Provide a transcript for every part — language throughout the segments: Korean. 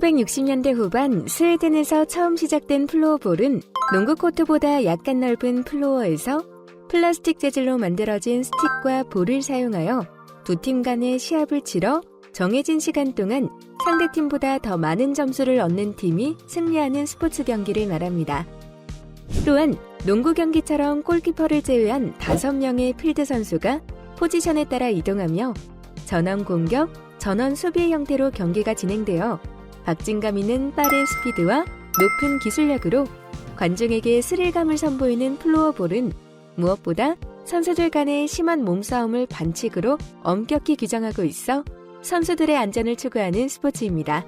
1960년대 후반 스웨덴에서 처음 시작된 플로어볼은 농구 코트보다 약간 넓은 플로어에서 플라스틱 재질로 만들어진 스틱과 볼을 사용하여 두 팀 간의 시합을 치러 정해진 시간 동안 상대팀보다 더 많은 점수를 얻는 팀이 승리하는 스포츠 경기를 말합니다. 또한 농구 경기처럼 골키퍼를 제외한 5명의 필드 선수가 포지션에 따라 이동하며 전원 공격, 전원 수비의 형태로 경기가 진행되어 박진감 있는 빠른 스피드와 높은 기술력으로 관중에게 스릴감을 선보이는 플로어볼은 무엇보다 선수들 간의 심한 몸싸움을 반칙으로 엄격히 규정하고 있어 선수들의 안전을 추구하는 스포츠입니다.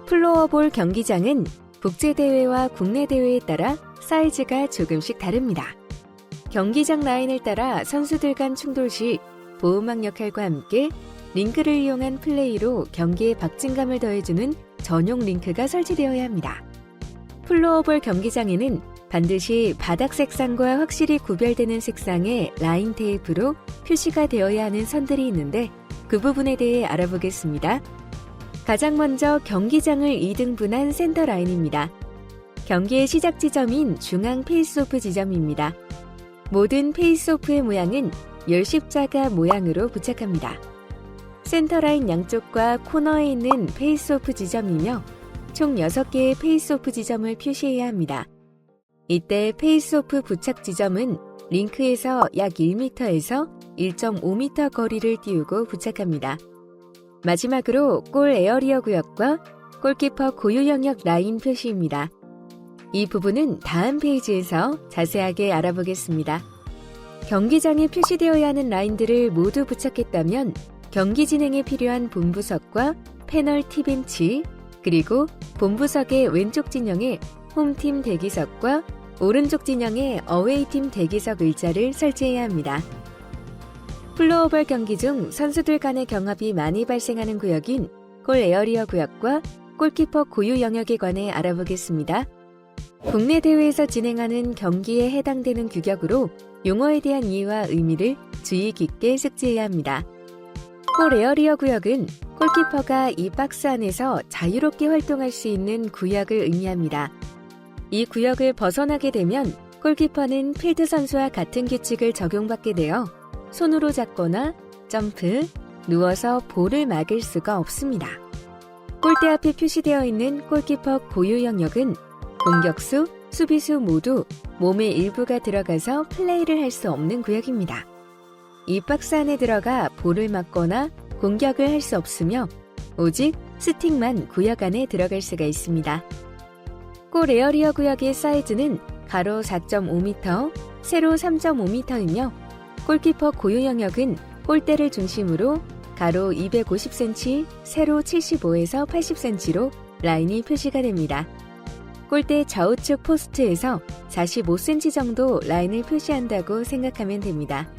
플로어볼 경기장은 국제대회와 국내 대회에 따라 사이즈가 조금씩 다릅니다. 경기장 라인을 따라 선수들 간 충돌 시 보호막 역할과 함께 링크를 이용한 플레이로 경기에 박진감을 더해주는 전용 링크가 설치되어야 합니다. 플로어볼 경기장에는 반드시 바닥 색상과 확실히 구별되는 색상의 라인 테이프로 표시가 되어야 하는 선들이 있는데 그 부분에 대해 알아보겠습니다. 가장 먼저 경기장을 2등분한 센터 라인입니다. 경기의 시작 지점인 중앙 페이스오프 지점입니다. 모든 페이스오프의 모양은 열십자가 모양으로 부착합니다. 센터 라인 양쪽과 코너에 있는 페이스오프 지점이며 총 6개의 페이스오프 지점을 표시해야 합니다. 이때 페이스오프 부착 지점은 링크에서 약 1m에서 1.5m 거리를 띄우고 부착합니다. 마지막으로 골 에어리어 구역과 골키퍼 고유 영역 라인 표시입니다. 이 부분은 다음 페이지에서 자세하게 알아보겠습니다. 경기장에 표시되어야 하는 라인들을 모두 부착했다면 경기 진행에 필요한 본부석과 페널티 벤치, 그리고 본부석의 왼쪽 진영에 홈팀 대기석과 오른쪽 진영에 어웨이팀 대기석 의자를 설치해야 합니다. 플로어볼 경기 중 선수들 간의 경합이 많이 발생하는 구역인 골 에어리어 구역과 골키퍼 고유 영역에 관해 알아보겠습니다. 국내 대회에서 진행하는 경기에 해당되는 규격으로 용어에 대한 이해와 의미를 주의 깊게 숙지해야 합니다. 골 에어리어 구역은 골키퍼가 이 박스 안에서 자유롭게 활동할 수 있는 구역을 의미합니다. 이 구역을 벗어나게 되면 골키퍼는 필드 선수와 같은 규칙을 적용받게 되어 손으로 잡거나 점프, 누워서 볼을 막을 수가 없습니다. 골대 앞에 표시되어 있는 골키퍼 고유 영역은 공격수, 수비수 모두 몸의 일부가 들어가서 플레이를 할 수 없는 구역입니다. 이 박스 안에 들어가 볼을 막거나 공격을 할 수 없으며 오직 스틱만 구역 안에 들어갈 수가 있습니다. 골 에어리어 구역의 사이즈는 가로 4.5m, 세로 3.5m이며 골키퍼 고유 영역은 골대를 중심으로 가로 250cm, 세로 75에서 80cm로 라인이 표시가 됩니다. 골대 좌우측 포스트에서 45cm 정도 라인을 표시한다고 생각하면 됩니다.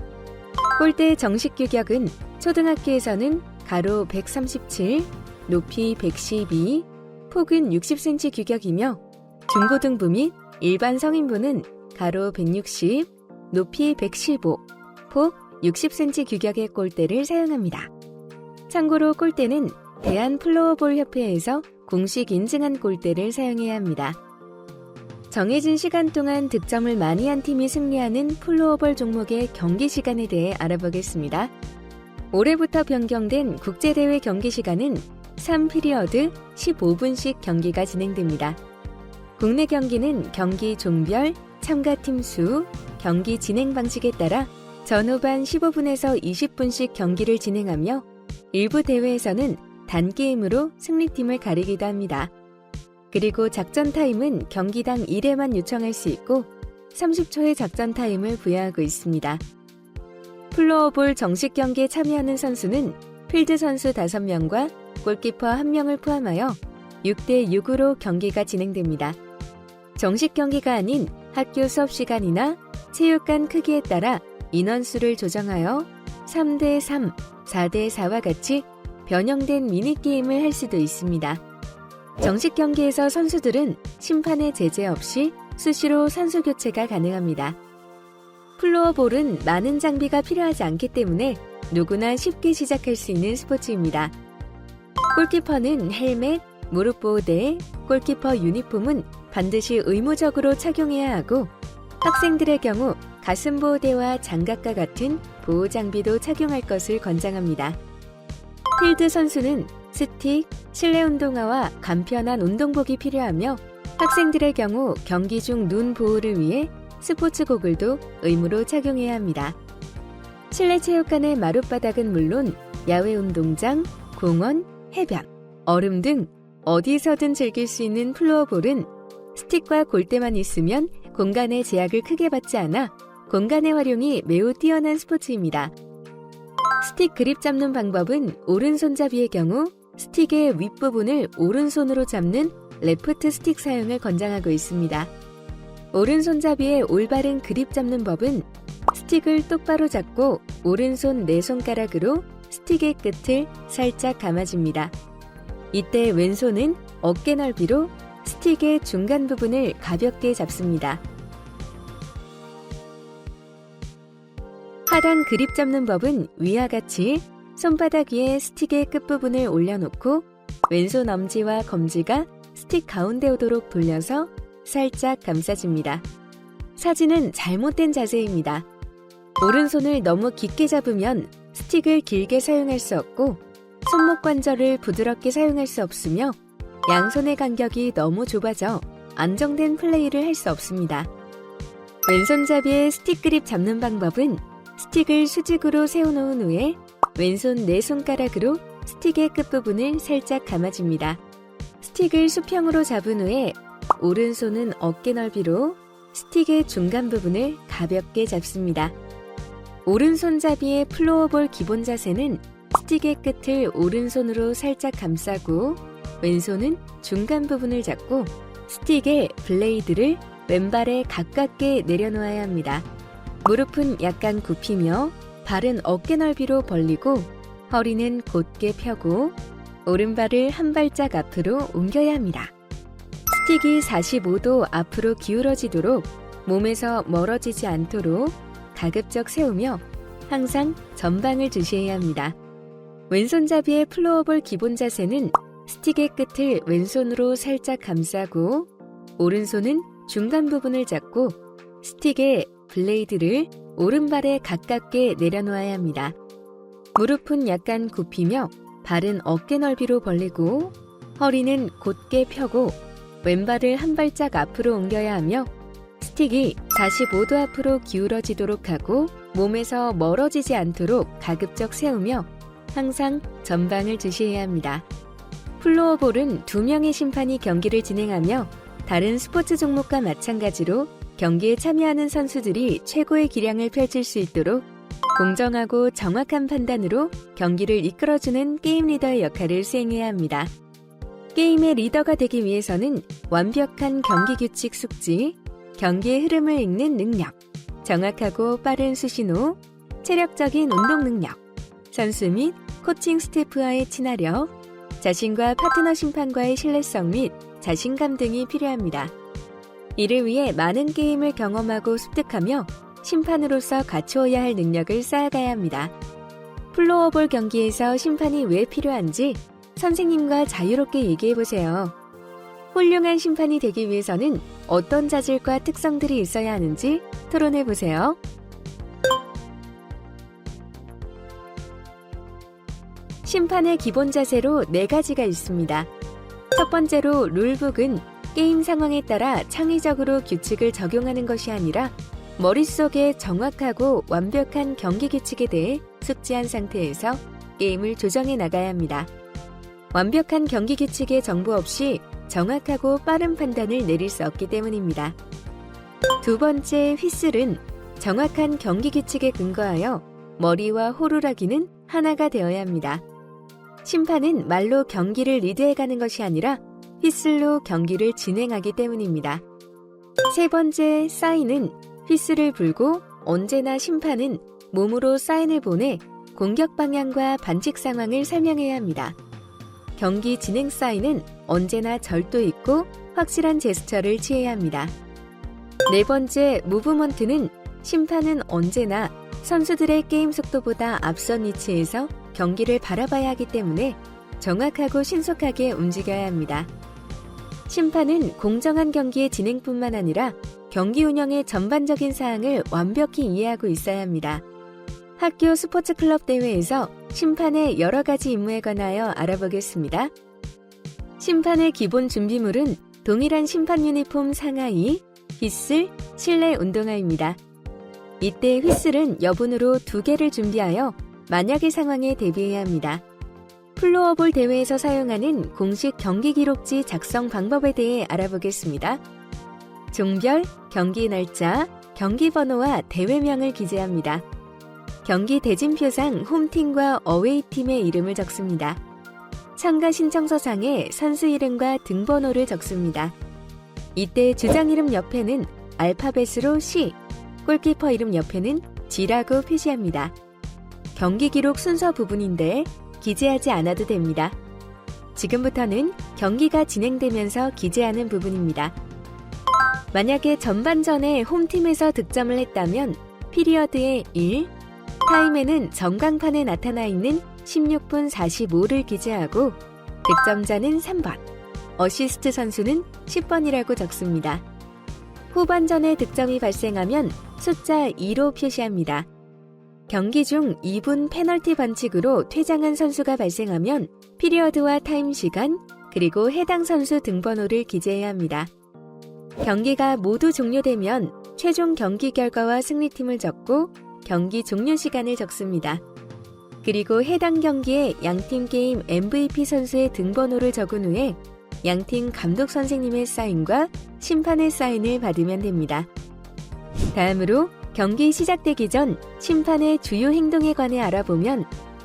골대 정식 규격은 초등학교에서는 가로 137, 높이 112, 폭은 60cm 규격이며 중고등부 및 일반 성인부는 가로 160, 높이 115, 폭 60cm 규격의 골대를 사용합니다. 참고로 골대는 대한플로어볼 협회에서 공식 인증한 골대를 사용해야 합니다. 정해진 시간 동안 득점을 많이 한 팀이 승리하는 플로어볼 종목의 경기 시간에 대해 알아보겠습니다. 올해부터 변경된 국제대회 경기 시간은 3피리어드 15분씩 경기가 진행됩니다. 국내 경기는 경기 종별, 참가팀 수, 경기 진행 방식에 따라 전후반 15분에서 20분씩 경기를 진행하며 일부 대회에서는 단게임으로 승리팀을 가리기도 합니다. 그리고 작전 타임은 경기당 1회만 요청할 수 있고 30초의 작전 타임을 부여하고 있습니다. 플로어볼 정식 경기에 참여하는 선수는 필드 선수 5명과 골키퍼 1명을 포함하여 6대6으로 경기가 진행됩니다. 정식 경기가 아닌 학교 수업 시간이나 체육관 크기에 따라 인원수를 조정하여 3대3, 4대4와 같이 변형된 미니게임을 할 수도 있습니다. 정식 경기에서 선수들은 심판의 제재 없이 수시로 선수 교체가 가능합니다. 플로어볼은 많은 장비가 필요하지 않기 때문에 누구나 쉽게 시작할 수 있는 스포츠입니다. 골키퍼는 헬멧, 무릎 보호대, 골키퍼 유니폼은 반드시 의무적으로 착용해야 하고 학생들의 경우 가슴 보호대와 장갑과 같은 보호 장비도 착용할 것을 권장합니다. 필드 선수는 스틱, 실내 운동화와 간편한 운동복이 필요하며 학생들의 경우 경기 중 눈 보호를 위해 스포츠 고글도 의무로 착용해야 합니다. 실내 체육관의 마룻바닥은 물론 야외 운동장, 공원, 해변, 얼음 등 어디서든 즐길 수 있는 플로어볼은 스틱과 골대만 있으면 공간의 제약을 크게 받지 않아 공간의 활용이 매우 뛰어난 스포츠입니다. 스틱 그립 잡는 방법은 오른손잡이의 경우 스틱의 윗부분을 오른손으로 잡는 레프트 스틱 사용을 권장하고 있습니다. 오른손잡이의 올바른 그립 잡는 법은 스틱을 똑바로 잡고 오른손 4손가락으로 스틱의 끝을 살짝 감아줍니다. 이때 왼손은 어깨 넓이로 스틱의 중간 부분을 가볍게 잡습니다. 하단 그립 잡는 법은 위와 같이 손바닥 위에 스틱의 끝부분을 올려놓고 왼손 엄지와 검지가 스틱 가운데 오도록 돌려서 살짝 감싸줍니다. 사진은 잘못된 자세입니다. 오른손을 너무 깊게 잡으면 스틱을 길게 사용할 수 없고 손목 관절을 부드럽게 사용할 수 없으며 양손의 간격이 너무 좁아져 안정된 플레이를 할 수 없습니다. 왼손잡이의 스틱 그립 잡는 방법은 스틱을 수직으로 세워놓은 후에 왼손 4손가락으로 스틱의 끝부분을 살짝 감아줍니다. 스틱을 수평으로 잡은 후에 오른손은 어깨 넓이로 스틱의 중간 부분을 가볍게 잡습니다. 오른손잡이의 플로어볼 기본 자세는 스틱의 끝을 오른손으로 살짝 감싸고 왼손은 중간 부분을 잡고 스틱의 블레이드를 왼발에 가깝게 내려놓아야 합니다. 무릎은 약간 굽히며 발은 어깨 넓이로 벌리고 허리는 곧게 펴고 오른발을 한 발짝 앞으로 옮겨야 합니다. 스틱이 45도 앞으로 기울어지도록 몸에서 멀어지지 않도록 가급적 세우며 항상 전방을 주시해야 합니다. 왼손잡이의 플로어볼 기본 자세는 스틱의 끝을 왼손으로 살짝 감싸고 오른손은 중간 부분을 잡고 스틱의 블레이드를 오른발에 가깝게 내려놓아야 합니다. 무릎은 약간 굽히며 발은 어깨 넓이로 벌리고 허리는 곧게 펴고 왼발을 한 발짝 앞으로 옮겨야 하며 스틱이 45도 앞으로 기울어지도록 하고 몸에서 멀어지지 않도록 가급적 세우며 항상 전방을 주시해야 합니다. 플로어볼은 2명의 심판이 경기를 진행하며 다른 스포츠 종목과 마찬가지로 경기에 참여하는 선수들이 최고의 기량을 펼칠 수 있도록 공정하고 정확한 판단으로 경기를 이끌어주는 게임 리더의 역할을 수행해야 합니다. 게임의 리더가 되기 위해서는 완벽한 경기 규칙 숙지, 경기의 흐름을 읽는 능력, 정확하고 빠른 수신호, 체력적인 운동 능력, 선수 및 코칭 스태프와의 친화력, 자신과 파트너 심판과의 신뢰성 및 자신감 등이 필요합니다. 이를 위해 많은 게임을 경험하고 습득하며 심판으로서 갖추어야 할 능력을 쌓아가야 합니다. 플로어볼 경기에서 심판이 왜 필요한지 선생님과 자유롭게 얘기해보세요. 훌륭한 심판이 되기 위해서는 어떤 자질과 특성들이 있어야 하는지 토론해보세요. 심판의 기본 자세로 4가지가 있습니다. 첫 번째로 룰북은 게임 상황에 따라 창의적으로 규칙을 적용하는 것이 아니라 머릿속에 정확하고 완벽한 경기 규칙에 대해 숙지한 상태에서 게임을 조정해 나가야 합니다. 완벽한 경기 규칙의 정보 없이 정확하고 빠른 판단을 내릴 수 없기 때문입니다. 두 번째 휘슬은 정확한 경기 규칙에 근거하여 머리와 호루라기는 하나가 되어야 합니다. 심판은 말로 경기를 리드해가는 것이 아니라 휘슬로 경기를 진행하기 때문입니다. 세 번째, 사인은 휘슬을 불고 언제나 심판은 몸으로 사인을 보내 공격 방향과 반칙 상황을 설명해야 합니다. 경기 진행 사인은 언제나 절도 있고 확실한 제스처를 취해야 합니다. 네 번째, 무브먼트는 심판은 언제나 선수들의 게임 속도보다 앞선 위치에서 경기를 바라봐야 하기 때문에 정확하고 신속하게 움직여야 합니다. 심판은 공정한 경기의 진행뿐만 아니라 경기 운영의 전반적인 사항을 완벽히 이해하고 있어야 합니다. 학교 스포츠 클럽 대회에서 심판의 여러 가지 임무에 관하여 알아보겠습니다. 심판의 기본 준비물은 동일한 심판 유니폼 상하이, 휘슬, 실내 운동화입니다. 이때 휘슬은 여분으로 2개를 준비하여 만약의 상황에 대비해야 합니다. 플로어볼 대회에서 사용하는 공식 경기 기록지 작성 방법에 대해 알아보겠습니다. 종별, 경기 날짜, 경기 번호와 대회명을 기재합니다. 경기 대진표상 홈팀과 어웨이팀의 이름을 적습니다. 참가 신청서상에 선수 이름과 등번호를 적습니다. 이때 주장 이름 옆에는 알파벳으로 C, 골키퍼 이름 옆에는 G라고 표시합니다. 경기 기록 순서 부분인데 기재하지 않아도 됩니다. 지금부터는 경기가 진행되면서 기재하는 부분입니다. 만약에 전반전에 홈팀에서 득점을 했다면 피리어드에 1, 타임에는 전광판에 나타나 있는 16분 45를 기재하고 득점자는 3번, 어시스트 선수는 10번이라고 적습니다. 후반전에 득점이 발생하면 숫자 2로 표시합니다. 경기 중 2분 페널티 반칙으로 퇴장한 선수가 발생하면 피리어드와 타임 시간, 그리고 해당 선수 등번호를 기재해야 합니다. 경기가 모두 종료되면 최종 경기 결과와 승리팀을 적고 경기 종료 시간을 적습니다. 그리고 해당 경기에 양팀 게임 MVP 선수의 등번호를 적은 후에 양팀 감독 선생님의 사인과 심판의 사인을 받으면 됩니다. 다음으로 경기 시작되기 전 심판의 주요 행동에 관해 알아보면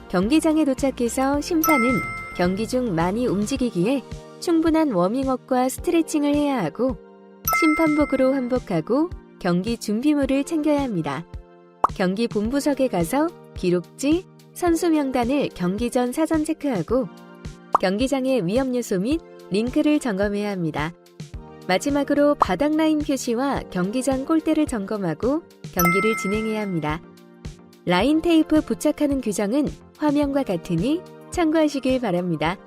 경기장에 도착해서 심판은 경기 중 많이 움직이기에 충분한 워밍업과 스트레칭을 해야 하고 심판복으로 환복하고 경기 준비물을 챙겨야 합니다. 경기 본부석에 가서 기록지, 선수 명단을 경기 전 사전 체크하고 경기장의 위험 요소 및 링크를 점검해야 합니다. 마지막으로 바닥 라인 표시와 경기장 골대를 점검하고 경기를 진행해야 합니다. 라인 테이프 부착하는 규정은 화면과 같으니 참고하시길 바랍니다.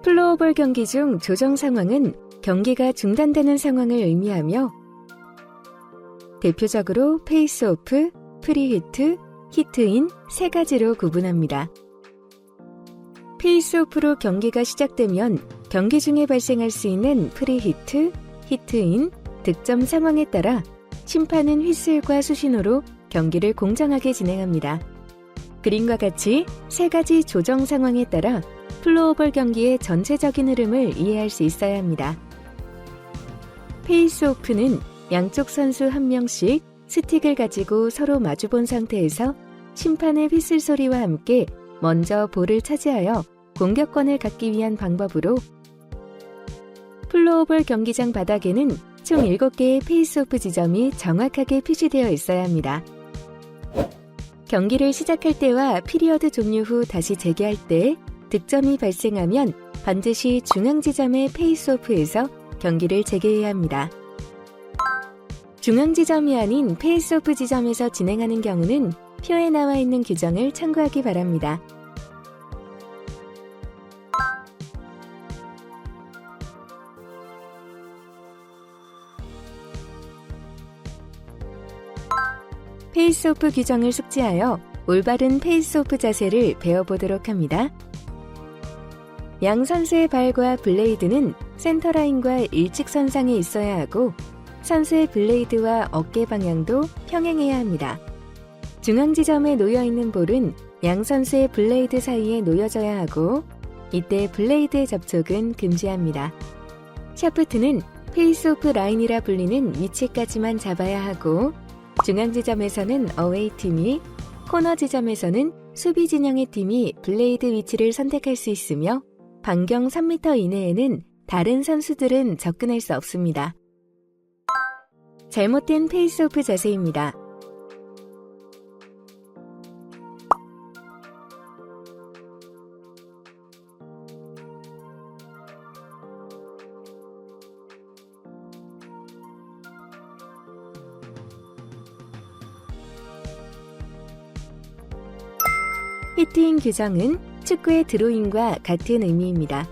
플로어볼 경기 중 조정 상황은 경기가 중단되는 상황을 의미하며 대표적으로 페이스오프, 프리히트, 히트인 세 가지로 구분합니다. 페이스오프로 경기가 시작되면 경기 중에 발생할 수 있는 프리히트, 히트인, 득점 상황에 따라 심판은 휘슬과 수신호로 경기를 공정하게 진행합니다. 그림과 같이 세 가지 조정 상황에 따라 플로어볼 경기의 전체적인 흐름을 이해할 수 있어야 합니다. 페이스오프는 양쪽 선수 한 명씩 스틱을 가지고 서로 마주본 상태에서 심판의 휘슬 소리와 함께 먼저 볼을 차지하여 공격권을 갖기 위한 방법으로 플로어볼 경기장 바닥에는 총 7개의 페이스오프 지점이 정확하게 표시되어 있어야 합니다. 경기를 시작할 때와 피리어드 종료 후 다시 재개할 때 득점이 발생하면 반드시 중앙 지점의 페이스오프에서 경기를 재개해야 합니다. 중앙 지점이 아닌 페이스오프 지점에서 진행하는 경우는 표에 나와 있는 규정을 참고하기 바랍니다. 페이스오프 규정을 숙지하여 올바른 페이스오프 자세를 배워보도록 합니다. 양 선수의 발과 블레이드는 센터라인과 일직선상에 있어야 하고 선수의 블레이드와 어깨 방향도 평행해야 합니다. 중앙 지점에 놓여있는 볼은 양 선수의 블레이드 사이에 놓여져야 하고 이때 블레이드의 접촉은 금지합니다. 샤프트는 페이스오프 라인이라 불리는 위치까지만 잡아야 하고, 중앙 지점에서는 어웨이 팀이, 코너 지점에서는 수비 진영의 팀이 블레이드 위치를 선택할 수 있으며 반경 3m 이내에는 다른 선수들은 접근할 수 없습니다. 잘못된 페이스오프 자세입니다. 히트인 규정은 축구의 드로잉과 같은 의미입니다.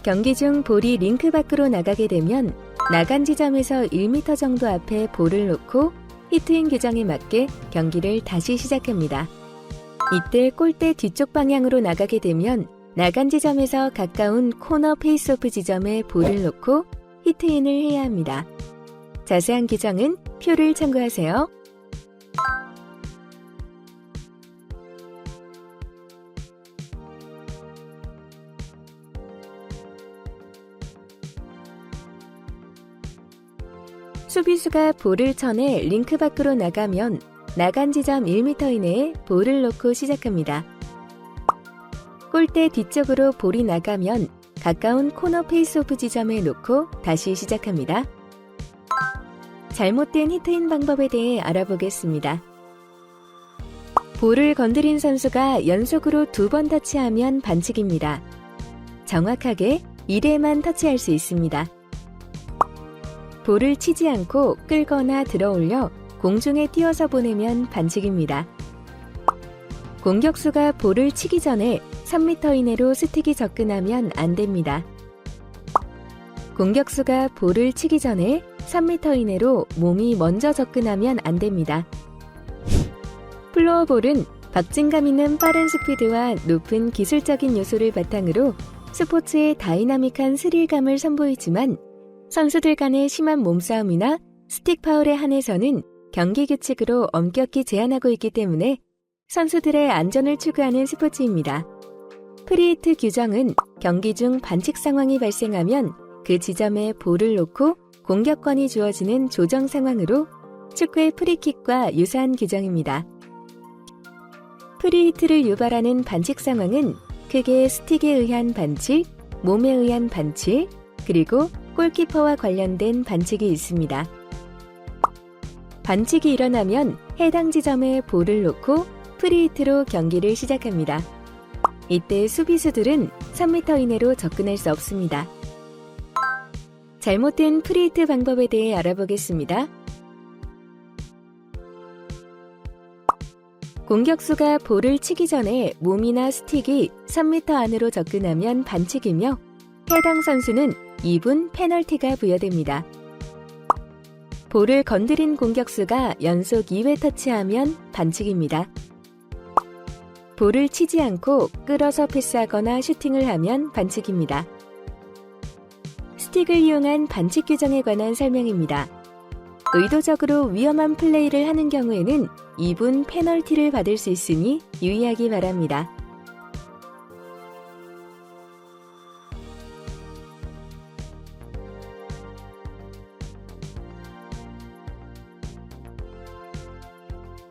경기 중 볼이 링크 밖으로 나가게 되면 나간 지점에서 1m 정도 앞에 볼을 놓고 히트인 규정에 맞게 경기를 다시 시작합니다. 이때 골대 뒤쪽 방향으로 나가게 되면 나간 지점에서 가까운 코너 페이스오프 지점에 볼을 놓고 히트인을 해야 합니다. 자세한 규정은 표를 참고하세요. 수비수가 볼을 쳐내 링크 밖으로 나가면 나간 지점 1m 이내에 볼을 놓고 시작합니다. 골대 뒤쪽으로 볼이 나가면 가까운 코너 페이스오프 지점에 놓고 다시 시작합니다. 잘못된 히트인 방법에 대해 알아보겠습니다. 볼을 건드린 선수가 연속으로 2번 터치하면 반칙입니다. 정확하게 1회만 터치할 수 있습니다. 볼을 치지 않고 끌거나 들어올려 공중에 띄워서 보내면 반칙입니다. 공격수가 볼을 치기 전에 3m 이내로 스틱이 접근하면 안 됩니다. 공격수가 볼을 치기 전에 3m 이내로 몸이 먼저 접근하면 안 됩니다. 플로어볼은 박진감 있는 빠른 스피드와 높은 기술적인 요소를 바탕으로 스포츠의 다이나믹한 스릴감을 선보이지만 선수들 간의 심한 몸싸움이나 스틱 파울에 한해서는 경기 규칙으로 엄격히 제한하고 있기 때문에 선수들의 안전을 추구하는 스포츠입니다. 프리히트 규정은 경기 중 반칙 상황이 발생하면 그 지점에 볼을 놓고 공격권이 주어지는 조정 상황으로 축구의 프리킥과 유사한 규정입니다. 프리히트를 유발하는 반칙 상황은 크게 스틱에 의한 반칙, 몸에 의한 반칙, 그리고 골키퍼와 관련된 반칙이 있습니다. 반칙이 일어나면 해당 지점에 볼을 놓고 프리히트로 경기를 시작합니다. 이때 수비수들은 3m 이내로 접근할 수 없습니다. 잘못된 프리히트 방법에 대해 알아보겠습니다. 공격수가 볼을 치기 전에 몸이나 스틱이 3m 안으로 접근하면 반칙이며 해당 선수는 2분 페널티가 부여됩니다. 볼을 건드린 공격수가 연속 2회 터치하면 반칙입니다. 볼을 치지 않고 끌어서 패스하거나 슈팅을 하면 반칙입니다. 스틱을 이용한 반칙 규정에 관한 설명입니다. 의도적으로 위험한 플레이를 하는 경우에는 2분 페널티를 받을 수 있으니 유의하기 바랍니다.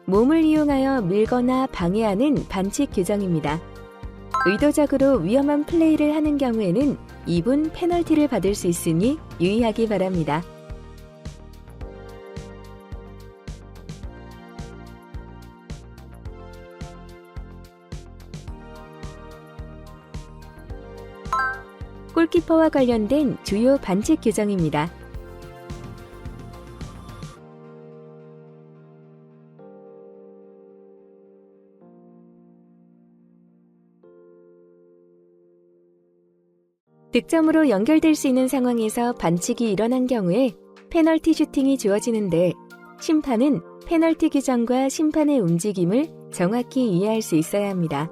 몸을 이용하여 밀거나 방해하는 반칙 규정입니다. 의도적으로 위험한 플레이를 하는 경우에는 2분 페널티를 받을 수 있으니 유의하기 바랍니다. 골키퍼와 관련된 주요 반칙 규정입니다. 득점으로 연결될 수 있는 상황에서 반칙이 일어난 경우에 페널티 슈팅이 주어지는데 심판은 페널티 규정과 심판의 움직임을 정확히 이해할 수 있어야 합니다.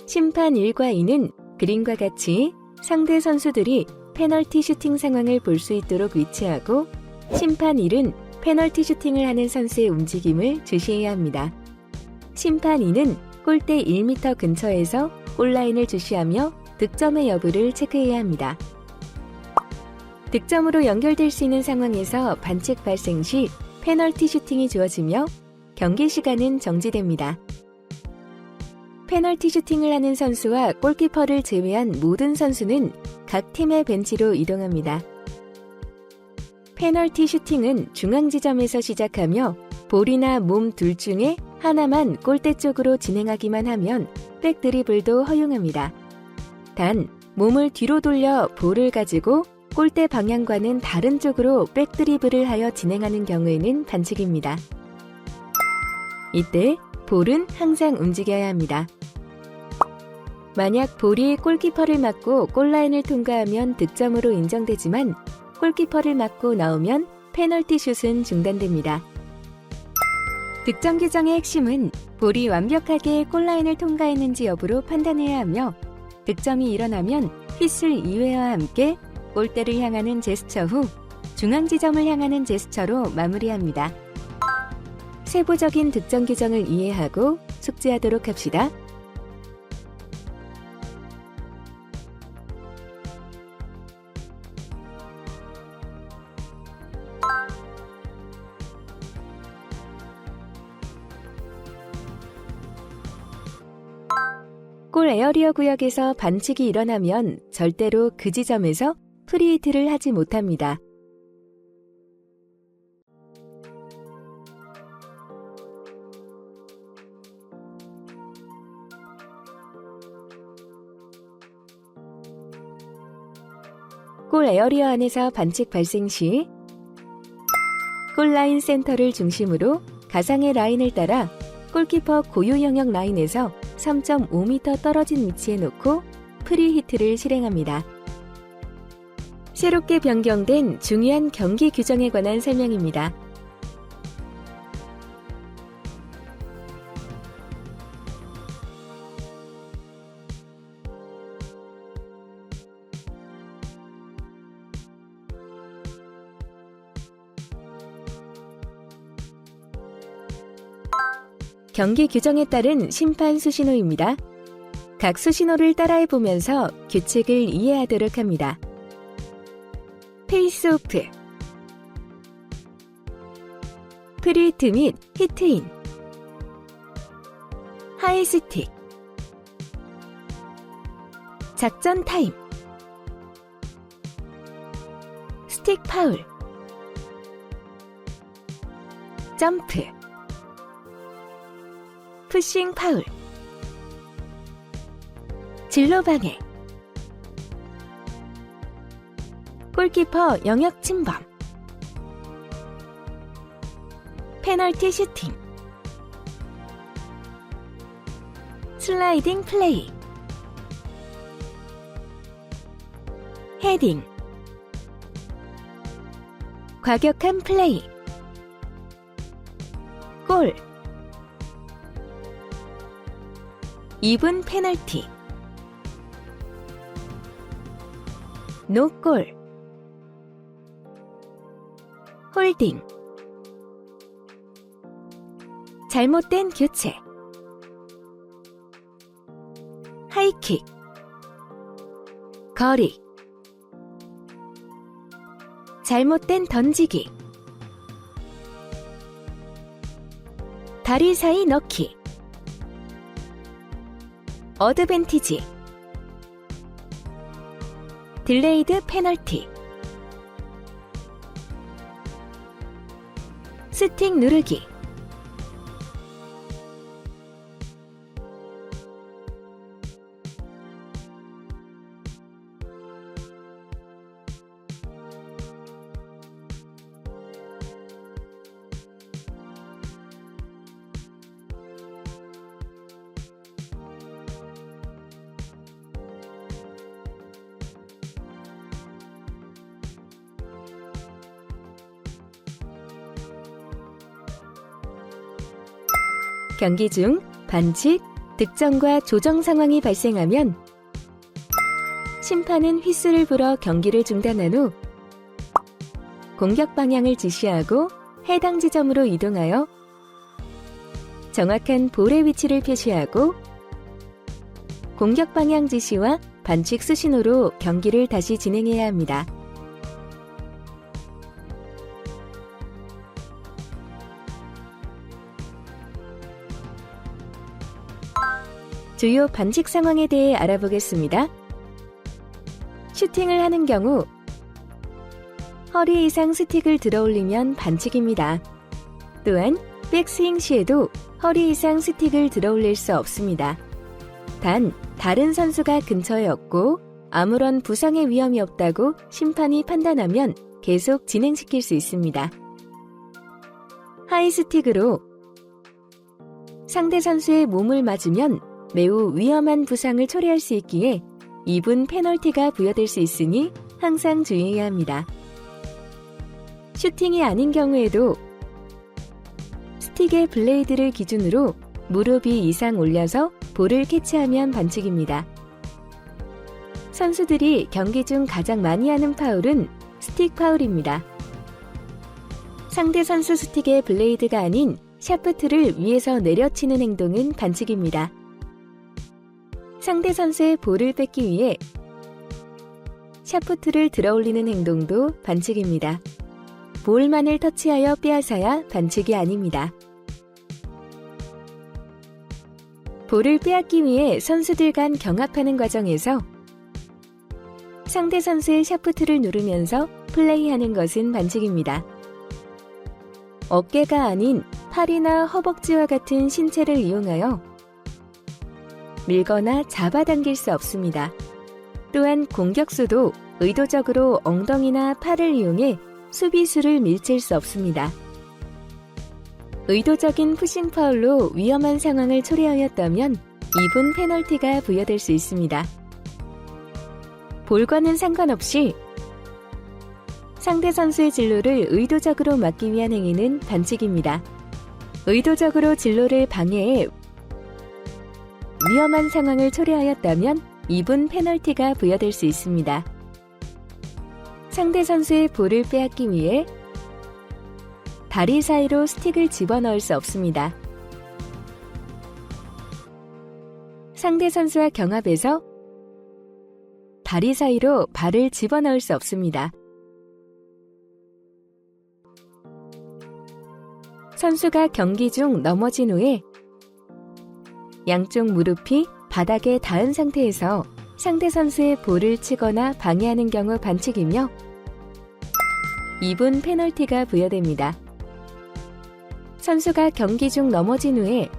심판 1과 2는 그림과 같이 상대 선수들이 페널티 슈팅 상황을 볼 수 있도록 위치하고 심판 1은 페널티 슈팅을 하는 선수의 움직임을 주시해야 합니다. 심판 2는 골대 1m 근처에서 골라인을 주시하며 득점의 여부를 체크해야 합니다. 득점으로 연결될 수 있는 상황에서 반칙 발생 시 페널티 슈팅이 주어지며 경기 시간은 정지됩니다. 페널티 슈팅을 하는 선수와 골키퍼를 제외한 모든 선수는 각 팀의 벤치로 이동합니다. 페널티 슈팅은 중앙 지점에서 시작하며 볼이나 몸 둘 중에 하나만 골대 쪽으로 진행하기만 하면 백 드리블도 허용합니다. 단, 몸을 뒤로 돌려 볼을 가지고 골대 방향과는 다른 쪽으로 백 드리블을 하여 진행하는 경우에는 반칙입니다. 이때 볼은 항상 움직여야 합니다. 만약 볼이 골키퍼를 맞고 골라인을 통과하면 득점으로 인정되지만 골키퍼를 맞고 나오면 페널티 슛은 중단됩니다. 득점 규정의 핵심은 볼이 완벽하게 골라인을 통과했는지 여부로 판단해야 하며 득점이 일어나면 휘슬 2회와 함께 골대를 향하는 제스처 후 중앙 지점을 향하는 제스처로 마무리합니다. 세부적인 득점 규정을 이해하고 숙지하도록 합시다. 골 에어리어 구역에서 반칙이 일어나면 절대로 그 지점에서 프리히트를 하지 못합니다. 골 에어리어 안에서 반칙 발생 시 골라인 센터를 중심으로 가상의 라인을 따라 골키퍼 고유 영역 라인에서 3.5m 떨어진 위치에 놓고 프리히트를 실행합니다. 새롭게 변경된 중요한 경기 규정에 관한 설명입니다. 경기 규정에 따른 심판 수신호입니다. 각 수신호를 따라해보면서 규칙을 이해하도록 합니다. 페이스오프, 프리히트 및 히트인, 하이스틱, 작전 타임, 스틱 파울, 점프, 푸싱 파울, 진로 방해, 골키퍼 영역 침범, 페널티 슈팅, 슬라이딩 플레이, 헤딩, 과격한 플레이, 골, 2분 페널티, 노골, 홀딩, 잘못된 교체, 하이킥, 거리, 잘못된 던지기, 다리 사이 넣기, 어드밴티지, 딜레이드 페널티, 스틱 누르기, 경기 중 반칙, 득점과 조정 상황이 발생하면 심판은 휘슬을 불어 경기를 중단한 후 공격 방향을 지시하고 해당 지점으로 이동하여 정확한 볼의 위치를 표시하고 공격 방향 지시와 반칙 수신호로 경기를 다시 진행해야 합니다. 주요 반칙 상황에 대해 알아보겠습니다. 슈팅을 하는 경우 허리 이상 스틱을 들어올리면 반칙입니다. 또한 백스윙 시에도 허리 이상 스틱을 들어올릴 수 없습니다. 단, 다른 선수가 근처에 없고 아무런 부상의 위험이 없다고 심판이 판단하면 계속 진행시킬 수 있습니다. 하이 스틱으로 상대 선수의 몸을 맞으면 매우 위험한 부상을 초래할 수 있기에 2분 페널티가 부여될 수 있으니 항상 주의해야 합니다. 슈팅이 아닌 경우에도 스틱의 블레이드를 기준으로 무릎이 이상 올려서 볼을 캐치하면 반칙입니다. 선수들이 경기 중 가장 많이 하는 파울은 스틱 파울입니다. 상대 선수 스틱의 블레이드가 아닌 샤프트를 위에서 내려치는 행동은 반칙입니다. 상대 선수의 볼을 뺏기 위해 샤프트를 들어올리는 행동도 반칙입니다. 볼만을 터치하여 빼앗아야 반칙이 아닙니다. 볼을 빼앗기 위해 선수들 간 경합하는 과정에서 상대 선수의 샤프트를 누르면서 플레이하는 것은 반칙입니다. 어깨가 아닌 팔이나 허벅지와 같은 신체를 이용하여 밀거나 잡아당길 수 없습니다. 또한 공격수도 의도적으로 엉덩이나 팔을 이용해 수비수를 밀칠 수 없습니다. 의도적인 푸싱 파울로 위험한 상황을 초래하였다면 2분 페널티가 부여될 수 있습니다. 볼과는 상관없이 상대 선수의 진로를 의도적으로 막기 위한 행위는 반칙입니다. 의도적으로 진로를 방해해 위험한 상황을 초래하였다면 2분 페널티가 부여될 수 있습니다. 상대 선수의 볼을 빼앗기 위해 다리 사이로 스틱을 집어넣을 수 없습니다. 상대 선수와 경합에서 다리 사이로 발을 집어넣을 수 없습니다. 선수가 경기 중 넘어진 후에 양쪽 무릎이 바닥에 닿은 상태에서 상대 선수의 볼을 치거나 방해하는 경우 반칙이며 2분 페널티가 부여됩니다. 선수가 경기 중 넘어진 후에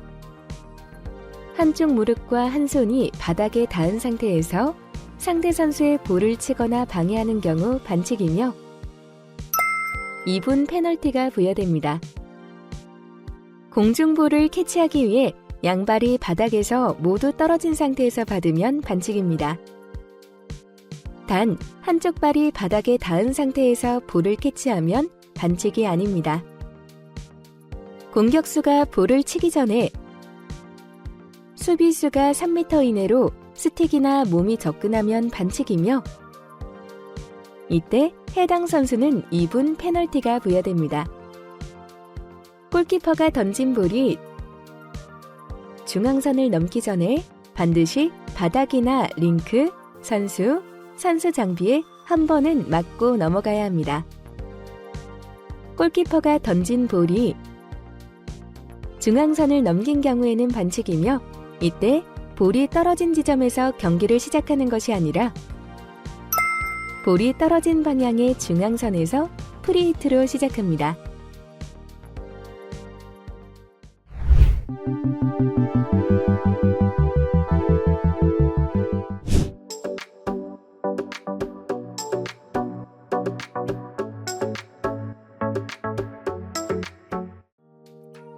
한쪽 무릎과 한 손이 바닥에 닿은 상태에서 상대 선수의 볼을 치거나 방해하는 경우 반칙이며 2분 페널티가 부여됩니다. 공중볼을 캐치하기 위해 양발이 바닥에서 모두 떨어진 상태에서 받으면 반칙입니다. 단, 한쪽 발이 바닥에 닿은 상태에서 볼을 캐치하면 반칙이 아닙니다. 공격수가 볼을 치기 전에 수비수가 3m 이내로 스틱이나 몸이 접근하면 반칙이며 이때 해당 선수는 2분 페널티가 부여됩니다. 골키퍼가 던진 볼이 중앙선을 넘기 전에 반드시 바닥이나 링크, 선수 장비에 한 번은 맞고 넘어가야 합니다. 골키퍼가 던진 볼이 중앙선을 넘긴 경우에는 반칙이며 이때 볼이 떨어진 지점에서 경기를 시작하는 것이 아니라 볼이 떨어진 방향의 중앙선에서 프리히트로 시작합니다.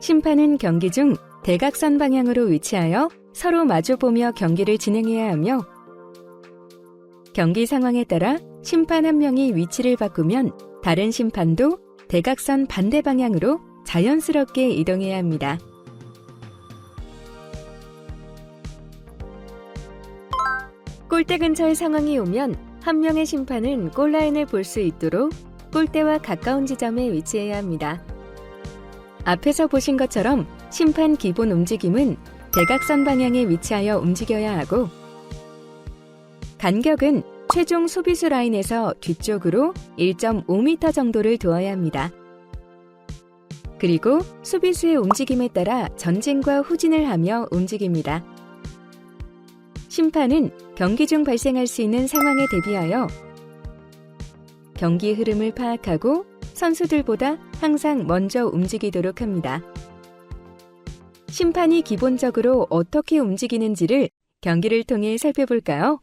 심판은 경기 중 대각선 방향으로 위치하여 서로 마주보며 경기를 진행해야 하며 경기 상황에 따라 심판 한 명이 위치를 바꾸면 다른 심판도 대각선 반대 방향으로 자연스럽게 이동해야 합니다. 골대 근처의 상황이 오면 한 명의 심판은 골라인을 볼 수 있도록 골대와 가까운 지점에 위치해야 합니다. 앞에서 보신 것처럼 심판 기본 움직임은 대각선 방향에 위치하여 움직여야 하고 간격은 최종 수비수 라인에서 뒤쪽으로 1.5m 정도를 두어야 합니다. 그리고 수비수의 움직임에 따라 전진과 후진을 하며 움직입니다. 심판은 경기 중 발생할 수 있는 상황에 대비하여 경기 흐름을 파악하고 선수들보다 항상 먼저 움직이도록 합니다. 심판이 기본적으로 어떻게 움직이는지를 경기를 통해 살펴볼까요?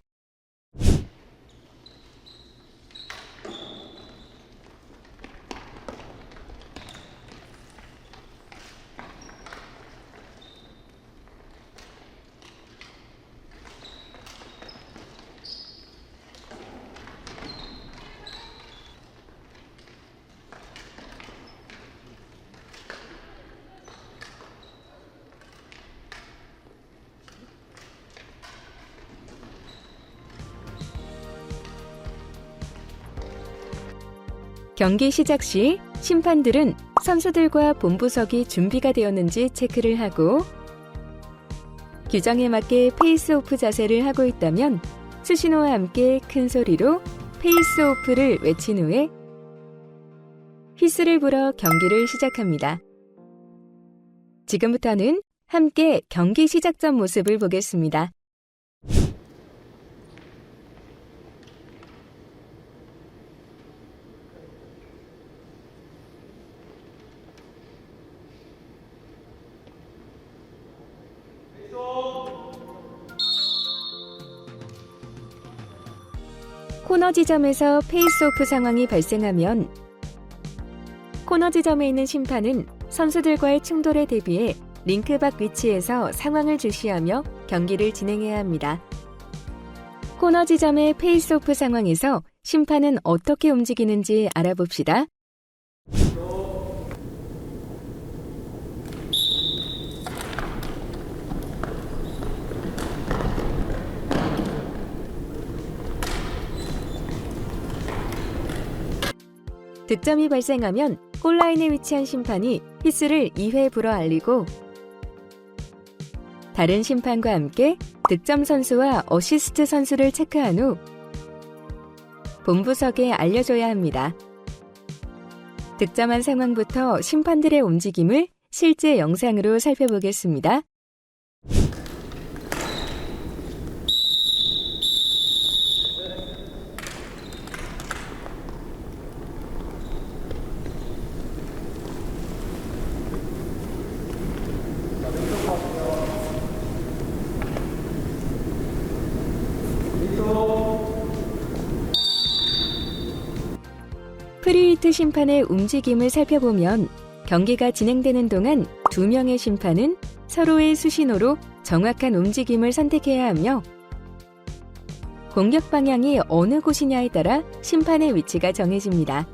경기 시작 시 심판들은 선수들과 본부석이 준비가 되었는지 체크를 하고 규정에 맞게 페이스오프 자세를 하고 있다면 수신호와 함께 큰 소리로 페이스오프를 외친 후에 휘슬을 불어 경기를 시작합니다. 지금부터는 함께 경기 시작 전 모습을 보겠습니다. 코너 지점에서 페이스오프 상황이 발생하면 코너 지점에 있는 심판은 선수들과의 충돌에 대비해 링크 밖 위치에서 상황을 주시하며 경기를 진행해야 합니다. 코너 지점의 페이스오프 상황에서 심판은 어떻게 움직이는지 알아봅시다. 득점이 발생하면 골라인에 위치한 심판이 휘슬을 2회 불어 알리고 다른 심판과 함께 득점 선수와 어시스트 선수를 체크한 후 본부석에 알려줘야 합니다. 득점한 상황부터 심판들의 움직임을 실제 영상으로 살펴보겠습니다. 프리히트 심판의 움직임을 살펴보면 경기가 진행되는 동안 2명의 심판은 서로의 수신호로 정확한 움직임을 선택해야 하며 공격 방향이 어느 곳이냐에 따라 심판의 위치가 정해집니다.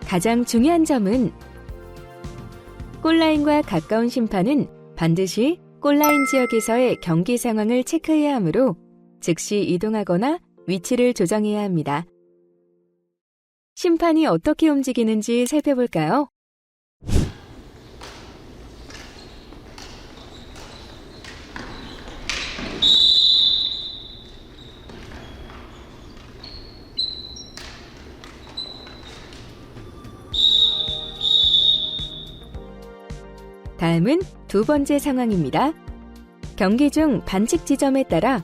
가장 중요한 점은 골라인과 가까운 심판은 반드시 골라인 지역에서의 경기 상황을 체크해야 하므로 즉시 이동하거나 위치를 조정해야 합니다. 심판이 어떻게 움직이는지 살펴볼까요? 다음은 두 번째 상황입니다. 경기 중 반칙 지점에 따라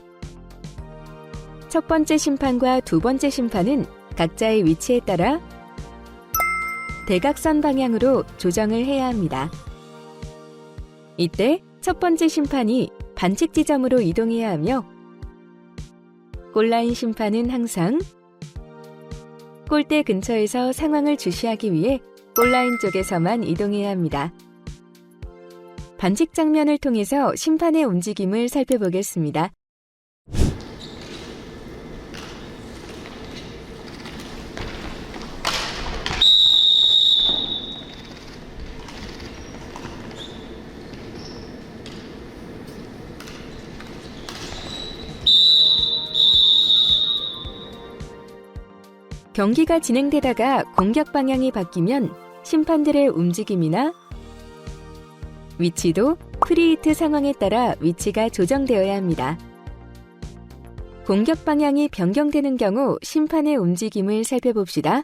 첫 번째 심판과 두 번째 심판은 각자의 위치에 따라 대각선 방향으로 조정을 해야 합니다. 이때 첫 번째 심판이 반칙 지점으로 이동해야 하며 골라인 심판은 항상 골대 근처에서 상황을 주시하기 위해 골라인 쪽에서만 이동해야 합니다. 반칙 장면을 통해서 심판의 움직임을 살펴보겠습니다. 경기가 진행되다가 공격 방향이 바뀌면 심판들의 움직임이나 위치도 프리히트 상황에 따라 위치가 조정되어야 합니다. 공격 방향이 변경되는 경우 심판의 움직임을 살펴봅시다.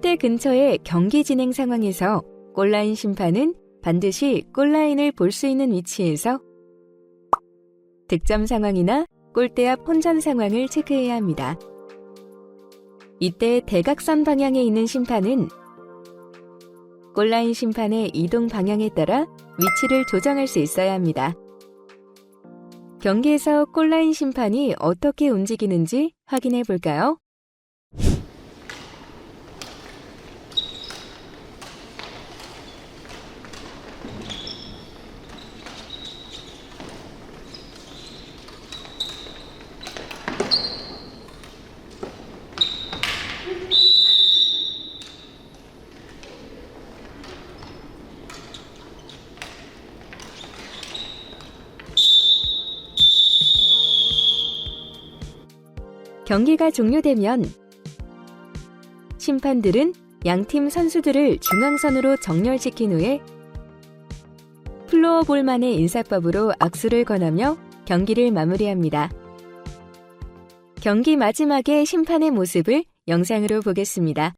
골대 근처의 경기 진행 상황에서 골라인 심판은 반드시 골라인을 볼 수 있는 위치에서 득점 상황이나 골대 앞 혼전 상황을 체크해야 합니다. 이때 대각선 방향에 있는 심판은 골라인 심판의 이동 방향에 따라 위치를 조정할 수 있어야 합니다. 경기에서 골라인 심판이 어떻게 움직이는지 확인해 볼까요? 경기가 종료되면 심판들은 양팀 선수들을 중앙선으로 정렬시킨 후에 플로어볼만의 인사법으로 악수를 권하며 경기를 마무리합니다. 경기 마지막에 심판의 모습을 영상으로 보겠습니다.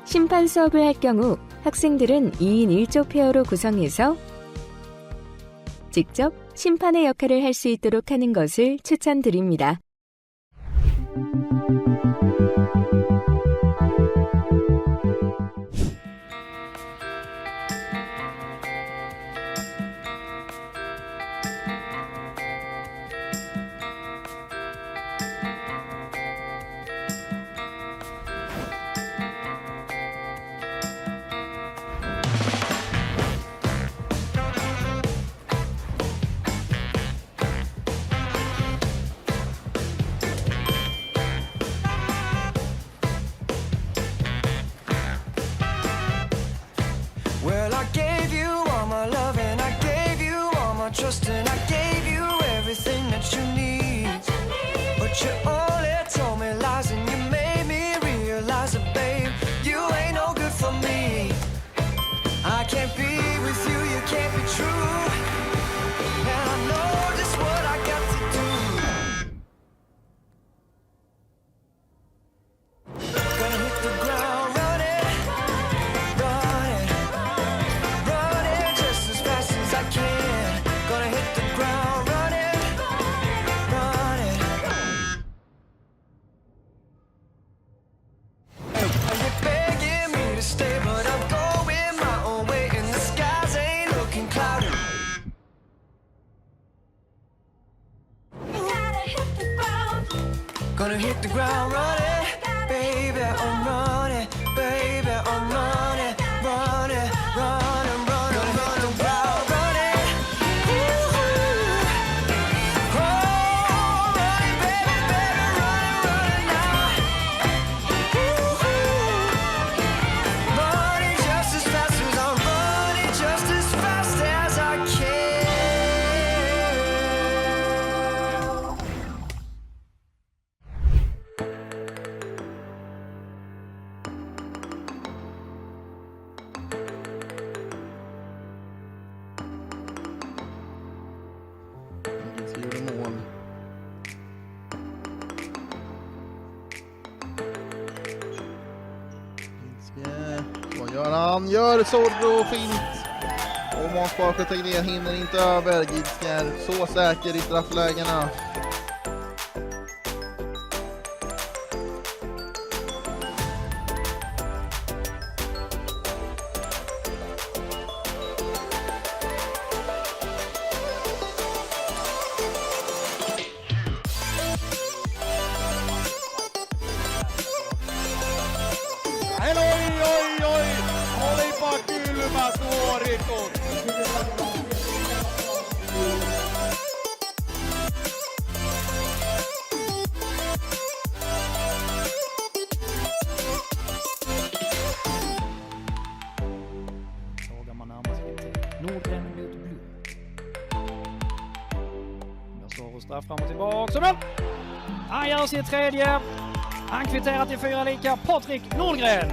심판 수업을 할 경우 학생들은 2인 1조 페어로 구성해서 직접 심판의 역할을 할 수 있도록 하는 것을 추천드립니다. Well, I gave you all my love and I gave you all my trust and I gave you everything that you need. But you only told me lies and you made me realize that, babe, you ain't no good for me. I can't be with you, you can't be true. And I know just what I got to do. Gonna hit the ground running, running, running just as fast as I can. Gonna hit the ground running, running. And you're begging me to stay, but I'm going my own way, and the skies ain't looking cloudy. Gonna hit the ground running, baby, I'm running, baby, I'm running, running, running, running. Gonna hit the ground running, ooh, oh, running, baby, baby, running, running now. Ooh, running just as fast as I'm running, just as fast as I can. Vad gör han? Gör Zorro fint. Och Månspark Tegnér hinner inte över. Gidskär så säker i strafflägena. Oi, olipa kylmä suoritus. där fram och tillbaka. Så han gör sitt tredje. Han kvitterar till 4 lika. Patrik Nordgren.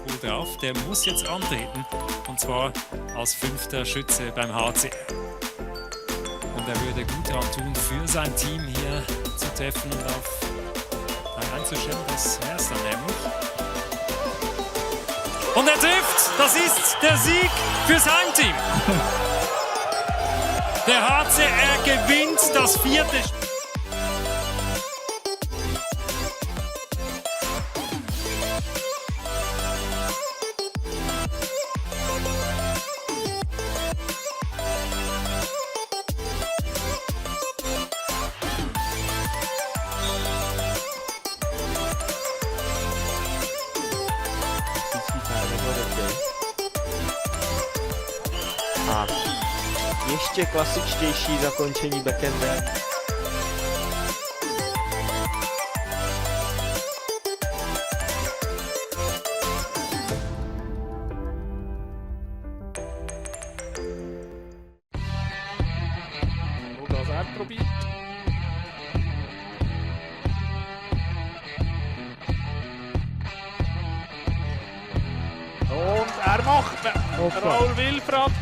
Gut drauf, der muss jetzt antreten. Und zwar als 5. Schütze beim HC. Und er würde gut daran tun, für sein Team hier zu treffen und auf einzustellen. Das wäre es dann nämlich. Und er trifft! Das ist der Sieg fürs Heimteam. Der HC, er gewinnt das 4. Spiel. A ještě klasičtější zakončení backendem. Lukas uitprobiert. Und er macht Raul Wilfrat.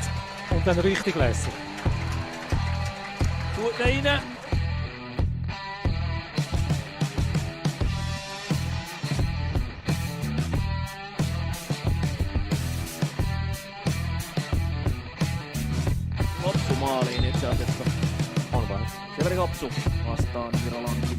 Und dann richtig lässig. Gut rein. Loppumaaliin itse asiassa on vai? Severi Hopsu vastaan Virolanki.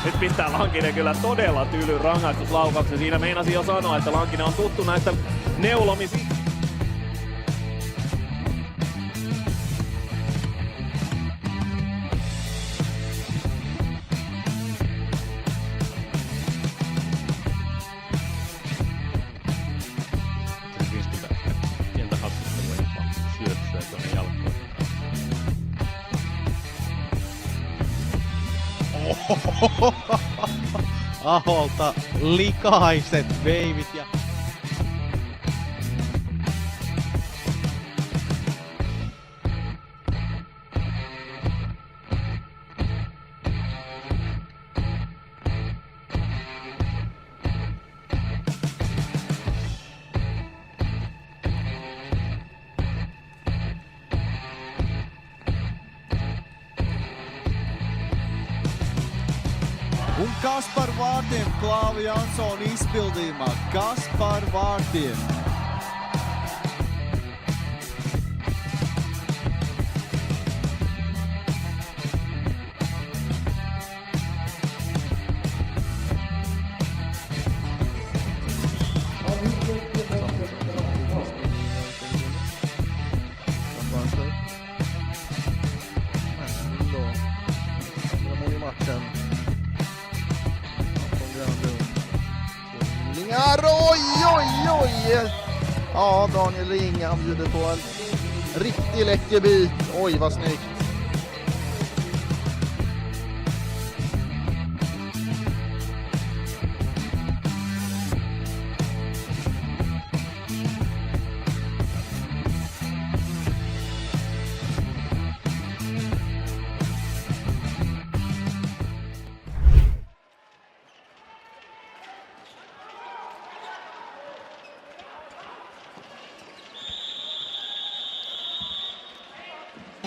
Nyt pistää Lankinen kyllä todella tyylyn rangaistuslaukauksen. Siinä meinasin jo sanoa, että Lankinen on tuttu näistä neulomista. Pientä hassuttelua jopa syöksyä tuonne jalkoihin. Aholta likaiset veivit ja Un kas par vārdiem Klāva Jansona izpildījumā? Kas par vārdiem? Oj! Ja, Daniel Ring, han bjuder på en riktig läcker bit. Oj, vad snyggt.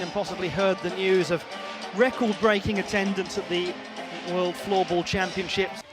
And possibly heard the news of record-breaking attendance at the World Floorball Championships.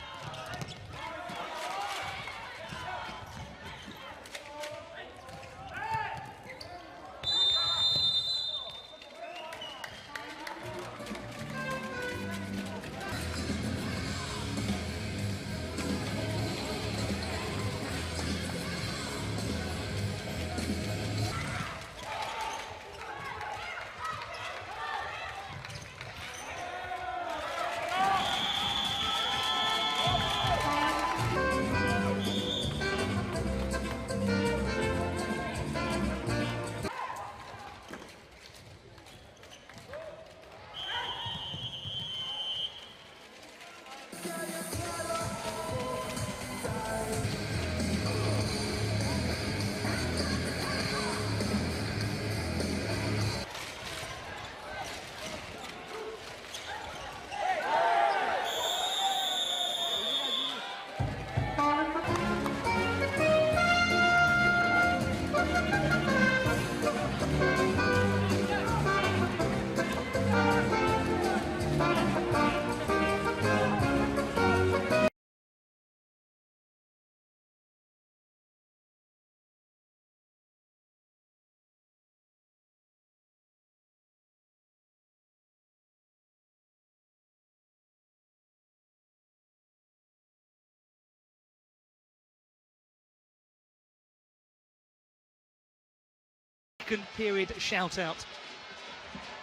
second period shout out.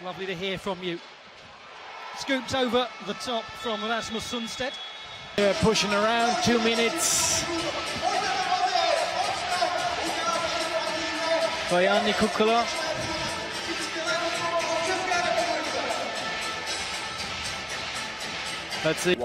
Lovely to hear from you. Scoops over the top from Rasmus Sundstedt. Pushing around, 2 minutes. By Anni Kukkola. Let's see.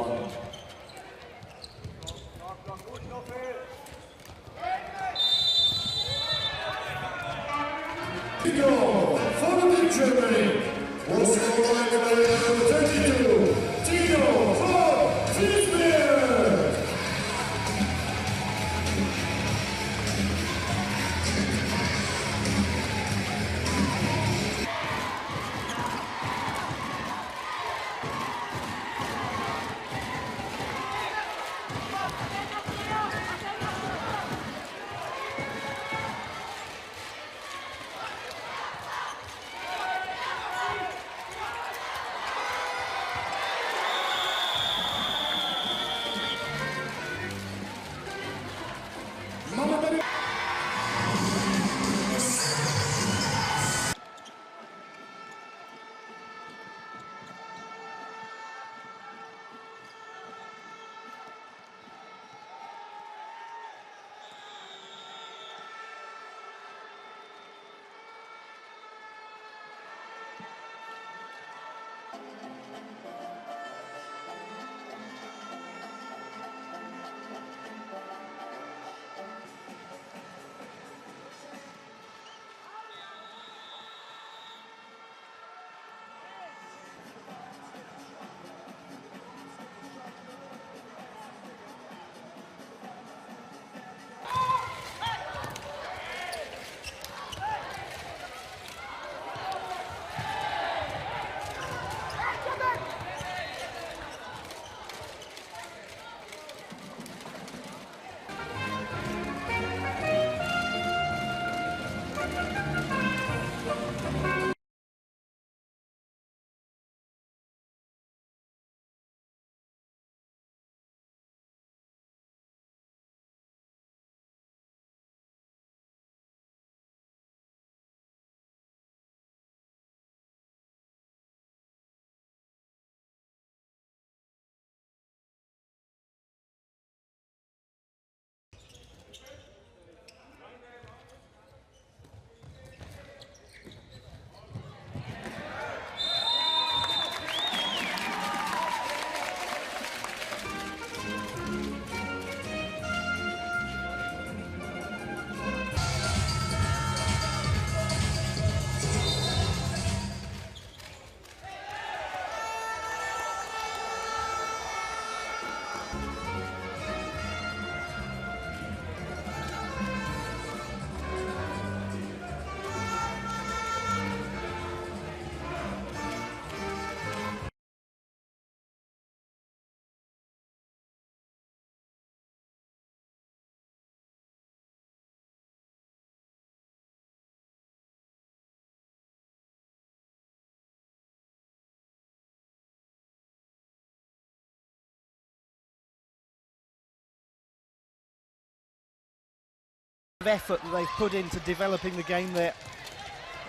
Effort that they've put into developing the game there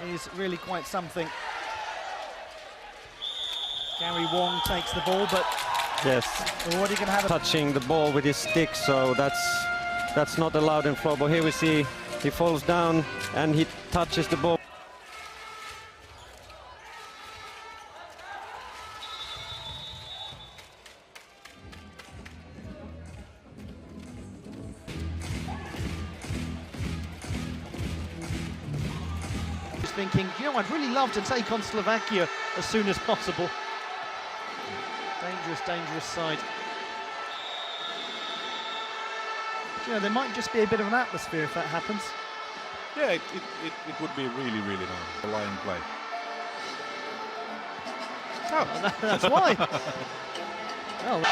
is really quite something. Gary Wong takes the ball, but yes, already going to have touching the ball with his stick, so that's not allowed in floorball. Here we see he falls down and he touches the ball. thinking, you know, I'd really love to take on Slovakia as soon as possible. Dangerous, dangerous side. You know, there might just be a bit of an atmosphere if that happens. Yeah, it would be really, really nice. A line play. Oh, that's why. Well.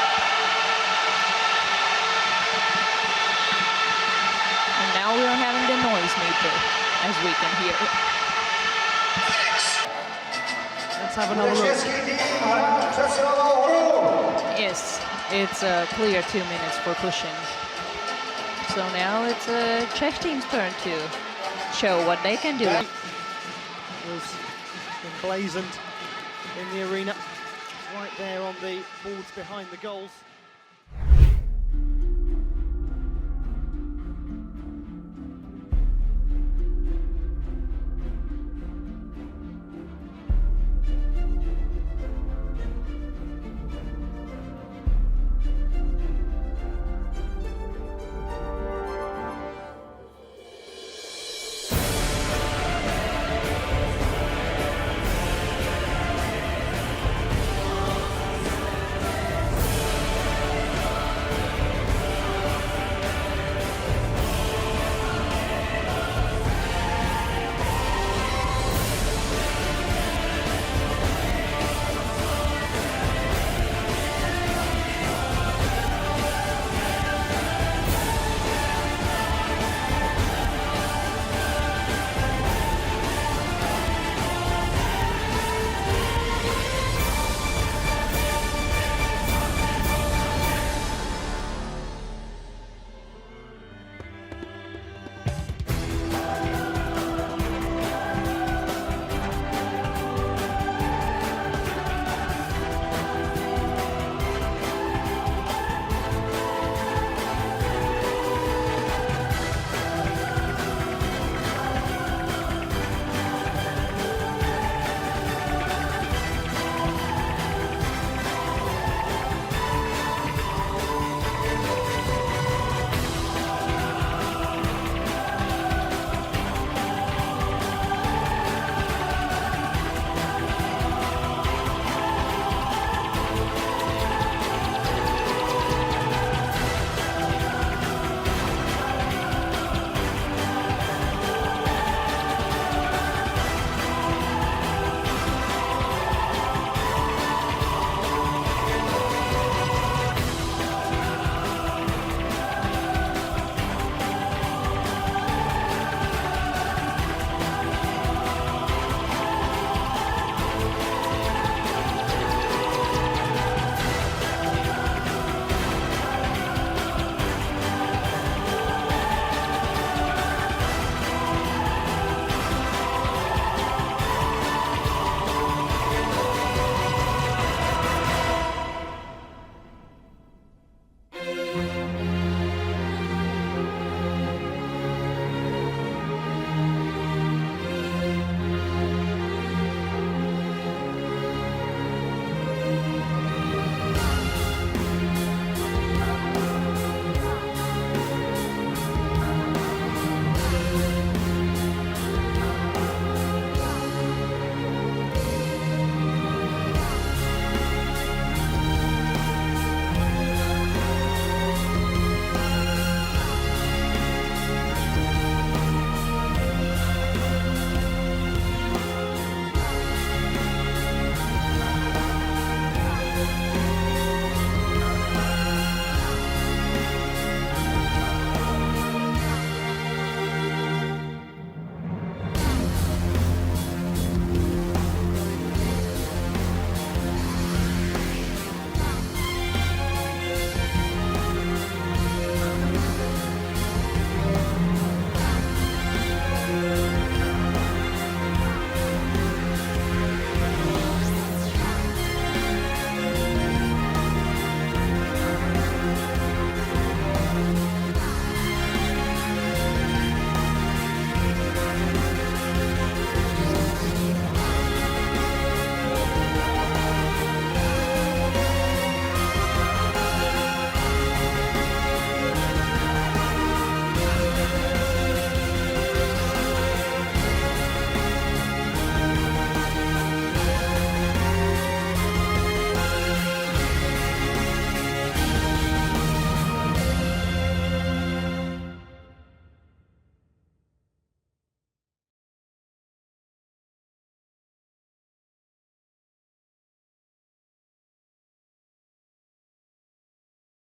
And now we are having the noise meter, as we can hear it. Let's have another look. Yes, it's a clear 2 minutes for pushing. So now it's Czech team's turn to show what they can do. was emblazoned in the arena, right there on the boards behind the goals.